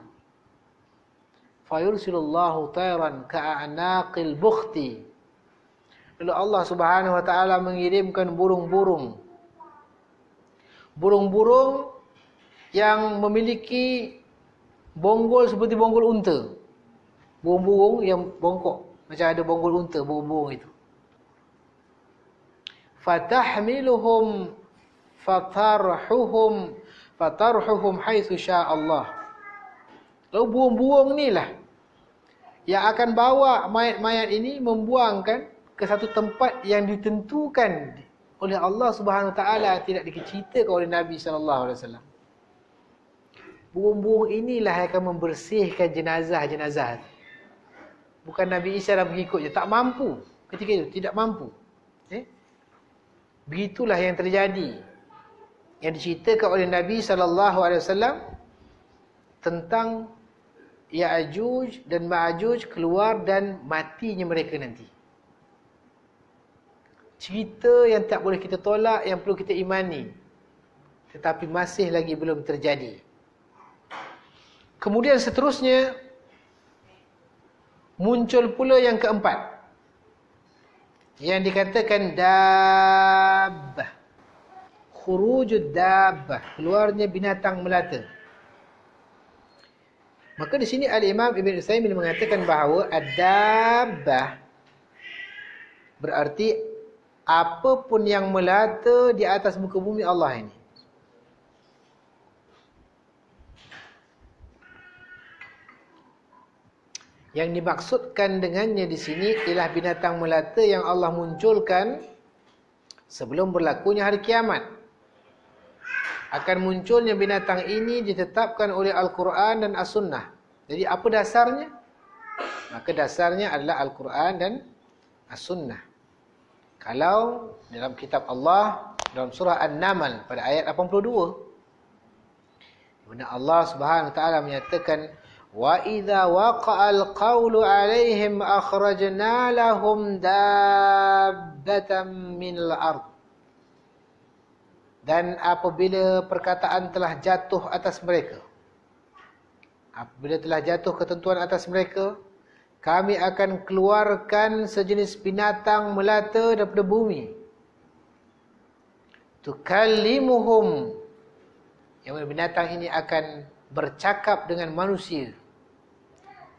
Fayursilullahu tayran ka'anaqil bukhti. Lalu Allah Subhanahu wa taala mengirimkan burung-burung. Burung-burung yang memiliki bonggol seperti bonggol unta. Burung-burung yang bongkok, macam ada bonggol unta, burung-burung itu. Fatahmiluhum fatarhuhum haitsu syaa Allah. Lalu burung-burung inilah yang akan bawa mayat-mayat ini, membuangkan ke satu tempat yang ditentukan oleh Allah Subhanahu Wa Taala, tidak diceritakan oleh Nabi sallallahu alaihi wasallam. Burung-burung inilah yang akan membersihkan jenazah-jenazah. Bukan Nabi Isa dah mengikut je, tak mampu ketika itu, tidak mampu. Begitulah yang terjadi, yang diceritakan oleh Nabi sallallahu alaihi wasallam tentang Ya'juj dan Ma'juj keluar dan matinya mereka nanti. Cerita yang tak boleh kita tolak, yang perlu kita imani, tetapi masih lagi belum terjadi. Kemudian seterusnya muncul pula yang keempat, yang dikatakan dabbah. Khurujud dabbah, keluarnya binatang melata. Maka di sini Al-Imam Ibn Utsaimin mengatakan bahawa ad-dabbah berarti apapun yang melata di atas muka bumi Allah ini. Yang dimaksudkan dengannya di sini ialah binatang melata yang Allah munculkan sebelum berlakunya hari kiamat. Akan munculnya binatang ini ditetapkan oleh Al-Quran dan As-Sunnah. Jadi apa dasarnya? Maka dasarnya adalah Al-Quran dan As-Sunnah. Kalau dalam kitab Allah, dalam surah An-Naml pada ayat 82, di mana Allah Subhanahu Wa Taala menyatakan, wa idza waqa'al qawlu 'alaihim akhrajna lahum dabbatan minal ard. Dan apabila perkataan telah jatuh atas mereka, apabila telah jatuh ketentuan atas mereka, kami akan keluarkan sejenis binatang melata daripada bumi. Tukallimuhum, yang binatang ini akan bercakap dengan manusia.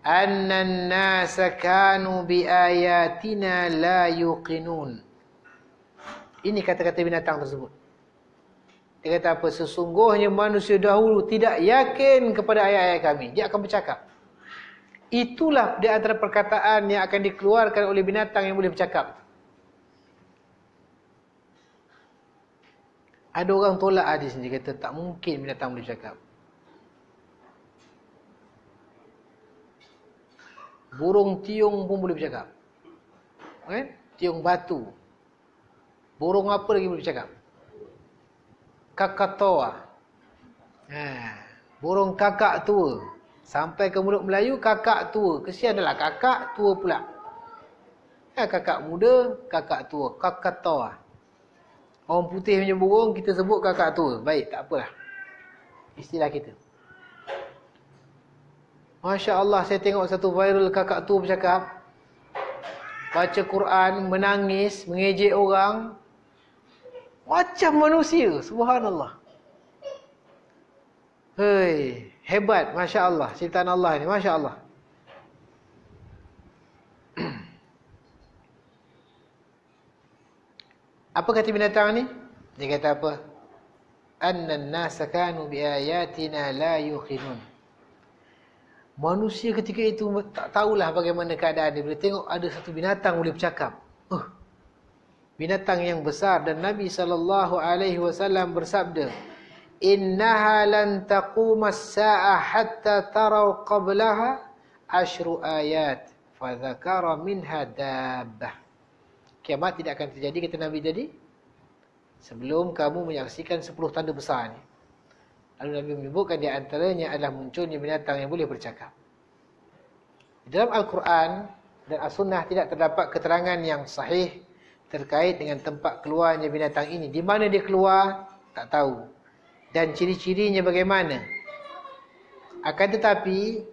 Annan nasa kanu bi ayatina la yuqinun. Ini kata-kata binatang tersebut. Dia kata apa? Sesungguhnya manusia dahulu tidak yakin kepada ayat-ayat kami. Dia akan bercakap. Itulah di antara perkataan yang akan dikeluarkan oleh binatang yang boleh bercakap. Ada orang tolak hadis ni, dia kata tak mungkin binatang boleh bercakap. Burung tiung pun boleh bercakap. Kan? Tiung batu. Burung apa lagi boleh bercakap? Kakatoa. Burung kakak tua. Sampai ke mulut Melayu, kakak tua. Kesian adalah kakak tua pula. Kakak muda, kakak tua. Kakatoa. Orang putih punya burung, kita sebut kakak tua. Baik, tak apalah. Istilah kita. Masya Allah, saya tengok satu viral kakak tua bercakap. Baca Quran, menangis, mengejek orang. Macam manusia, subhanallah. Hei, hebat, Masya Allah. Ciptaan Allah ini, Masya Allah. Apa kata binatang ni? Dia kata apa? Annan nasa kanu bi ayatina la yuqinun. Manusia ketika itu tak tahulah bagaimana keadaan dia. Bila tengok ada satu binatang boleh bercakap. Binatang yang besar, dan Nabi SAW bersabda, innaha lan taqumas sa'ah hatta taraw qablaha ashru ayat fa dzakara minha dabbah. Kiamat tidak akan terjadi, kata Nabi tadi, sebelum kamu menyaksikan 10 tanda besar ni. Lalu Nabi menyebutkan di antaranya adalah munculnya binatang yang boleh bercakap. Di dalam Al-Quran dan As-Sunnah tidak terdapat keterangan yang sahih terkait dengan tempat keluarnya binatang ini. Di mana dia keluar, tak tahu. Dan ciri-cirinya bagaimana. Akan tetapi,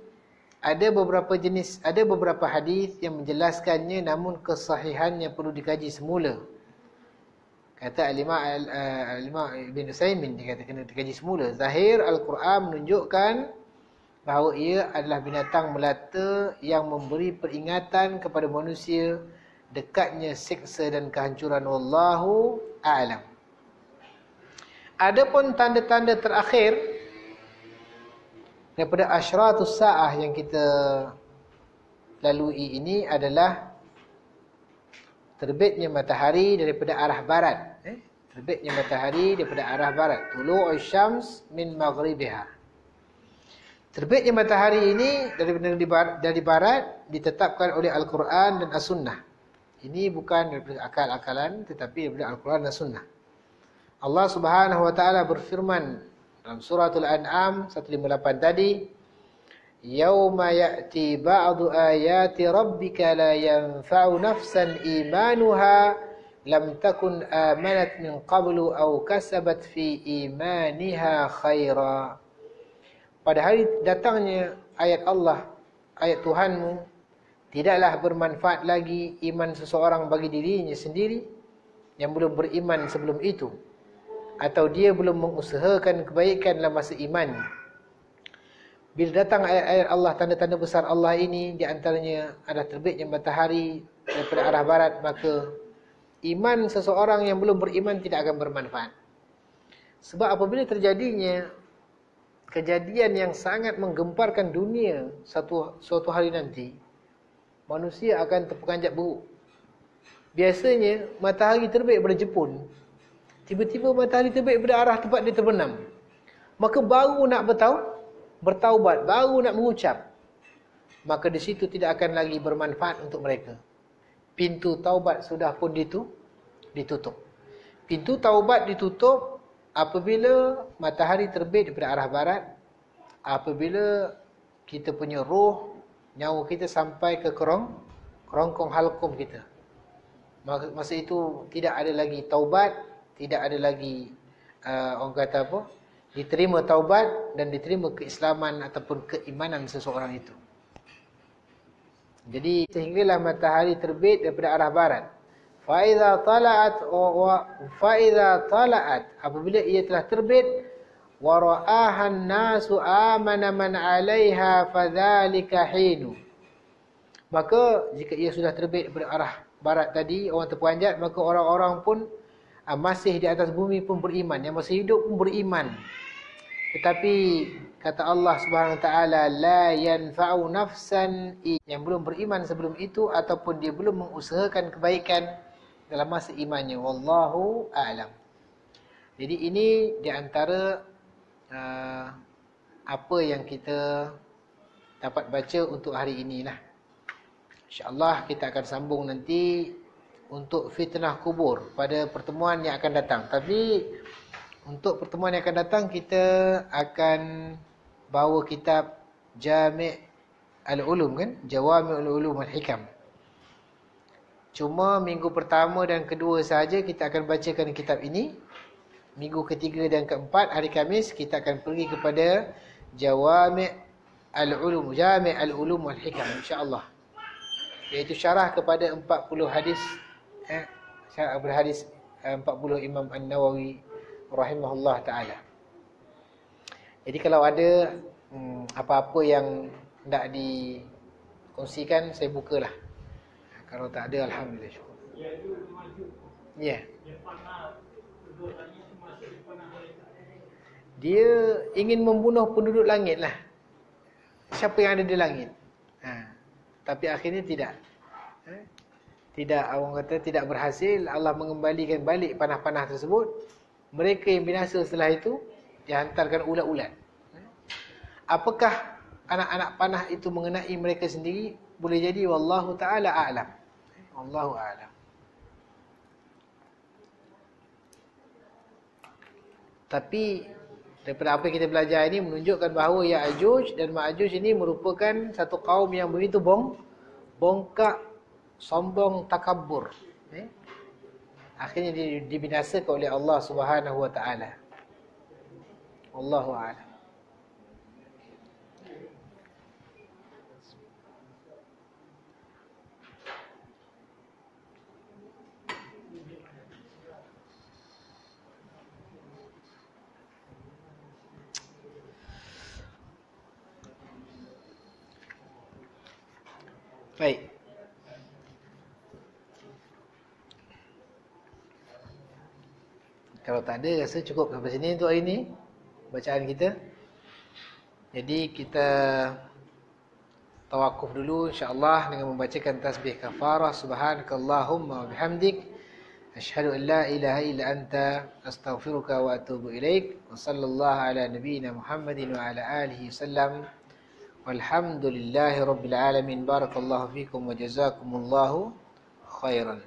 ada beberapa hadis yang menjelaskannya, namun kesahihannya perlu dikaji semula. Kata Al-Imam Ibn Utsaimin, dia kata kena dikaji semula. Zahir Al-Quran menunjukkan bahawa ia adalah binatang melata yang memberi peringatan kepada manusia dekatnya siksa dan kehancuran. Wallahu a'lam. Adapun tanda-tanda terakhir daripada asyratus saah yang kita lalui ini adalah terbitnya matahari daripada arah barat. Terbitnya matahari daripada arah barat. Tulu'u syams min maghribiha. Terbitnya matahari ini dari barat ditetapkan oleh Al-Quran dan As-Sunnah. Ini bukan daripada akal-akalan, tetapi daripada Al-Quran dan As-Sunnah. Allah Subhanahu wa taala berfirman dalam suratul An'am 158 tadi, "Yauma ya'ti ba'du ayati rabbika la yanfa'u nafsan imanuha lam takun amanat min qablu aw kasabat fi imaniha khaira." Pada hari datangnya ayat Allah, ayat Tuhanmu, tidaklah bermanfaat lagi iman seseorang bagi dirinya sendiri yang belum beriman sebelum itu, atau dia belum mengusahakan kebaikan dalam masa iman. Bila datang ayat-ayat Allah, tanda-tanda besar Allah ini, di antaranya adalah terbitnya matahari daripada arah barat, maka iman seseorang yang belum beriman tidak akan bermanfaat. Sebab apabila terjadinya kejadian yang sangat menggemparkan dunia suatu hari nanti, manusia akan terperanjat buruk. Biasanya matahari terbit daripada Jepun, tiba-tiba matahari terbit daripada arah tempat dia terbenam, maka baru nak bertaubat, baru nak mengucap, maka di situ tidak akan lagi bermanfaat untuk mereka. Pintu taubat sudah pun ditutup. Pintu taubat ditutup apabila matahari terbit daripada arah barat, apabila kita punya roh, nyawa kita sampai ke kerongkong halkum kita. Masa itu tidak ada lagi taubat, tidak ada lagi orang kata apa, diterima taubat dan diterima keislaman ataupun keimanan seseorang itu. Jadi sehinggalah matahari terbit daripada arah barat. Faiza tala'at, apabila ia telah terbit, wa ra'ahan nasu amana man 'alaiha fadzalika hinu. Maka jika ia sudah terbit daripada arah barat tadi, orang terperanjat, maka orang-orang pun masih di atas bumi pun beriman, yang masih hidup pun beriman. Tetapi kata Allah Subhanahu wa taala, la yanfa'u nafsan, yang belum beriman sebelum itu ataupun dia belum mengusahakan kebaikan dalam masa imannya. Wallahu a'lam. Jadi ini di antara apa yang kita dapat baca untuk hari inilah. InsyaAllah kita akan sambung nanti untuk fitnah kubur pada pertemuan yang akan datang. Tapi untuk pertemuan yang akan datang, kita akan bawa kitab Jami' al-Ulum, kan? Jawami'ul Ulum al-Hikam. Cuma minggu pertama dan kedua sahaja kita akan bacakan kitab ini. Minggu ketiga dan keempat, hari Khamis, kita akan pergi kepada Jawami' al-Ulum, Jami' al-Ulum al-Hikam, insya-Allah. Iaitu syarah kepada 40 hadis, syarah kepada hadis 40 Imam An-Nawawi rahimahullah ta'ala. Jadi kalau ada apa-apa yang hendak dikongsikan, saya bukalah. Kalau tak ada, alhamdulillah, syukur. Ya. Dia ingin membunuh penduduk langit lah. Siapa yang ada di langit. Tapi akhirnya tidak. Tidak, orang kata tidak berhasil. Allah mengembalikan balik panah-panah tersebut. Mereka yang binasa setelah itu dihantarkan ulat-ulat. Apakah anak-anak panah itu mengenai mereka sendiri? Boleh jadi, wallahu ta'ala a'lam. Wallahu a'lam. Tapi daripada apa yang kita belajar ini menunjukkan bahawa Ya'juj dan Ma'juj ini merupakan satu kaum yang begitu bongkak, sombong, takabbur. Akhirnya dibinasakan oleh Allah Subhanahu wa ta'ala. Wallahu a'lam. Baik. Kalau tak ada, rasa cukup sampai sini untuk hari ini bacaan kita. Jadi kita tawakuf dulu insya-Allah dengan membacakan tasbih kafarah. Subhanakallahumma wa bihamdik, asyhadu an la ilaha illa anta, astaghfiruka wa atubu ilaik. Wa sallallahu ala nabiyyina Muhammadin wa ala alihi wasallam. Walhamdulillahi rabbil alamin. Barakallahu fikum wa jazakumullahu khairan.